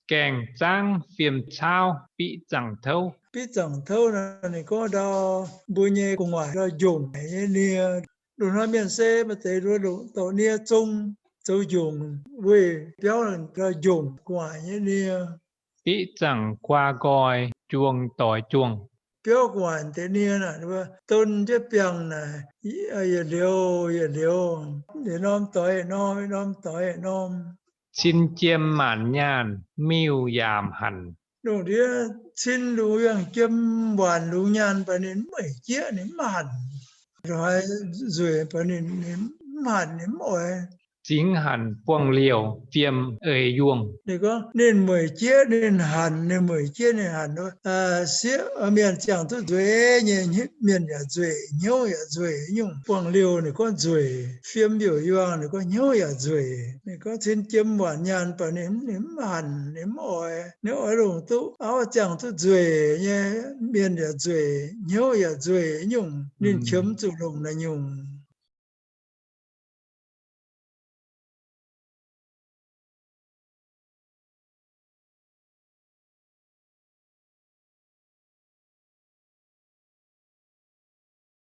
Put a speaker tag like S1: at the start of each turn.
S1: Càng trang phiền trao bị chẳng thâu.
S2: Biết chẳng thâu là này có đo bùi nhẹ của ngoài đo dùng cái nia đồ nói miền xe mà thấy đồ tổ nia chung châu dùng về béo là đo dùng ngoài cái nia
S1: Bị chẳng qua gọi chuông tỏi chuông.
S2: béo ngoài thế nia là tôn chế biang này liều để nom tỏi nom
S1: Xin chiêm mạn nhàn miêu yàm hẳn.
S2: đồ đi xin đủ yang kiếm hoàn đủ nhan và đến 7 chiếc đến màn rồi rồi và đến màn đến mọi
S1: Chính hẳn buông liều viêm ơi yuông.
S2: thì có nên 10 chiếc nên hẳn nên 10 chiếc nên hẳn thôi xía ở miền chẳng tôi duệ nhỉ miền nhà duệ nhau nhà duệ nhưng quảng liều này có duệ phiêm biểu yuang này có nhau nhà duệ này có xin kiếm hoàn nhan và đến hẳn đến mọi nếu ở đồng tu áo chẳng tôi duệ nhé miền nhà duệ nhau nhà duệ nhưng nên chấm chủ đồng là nhung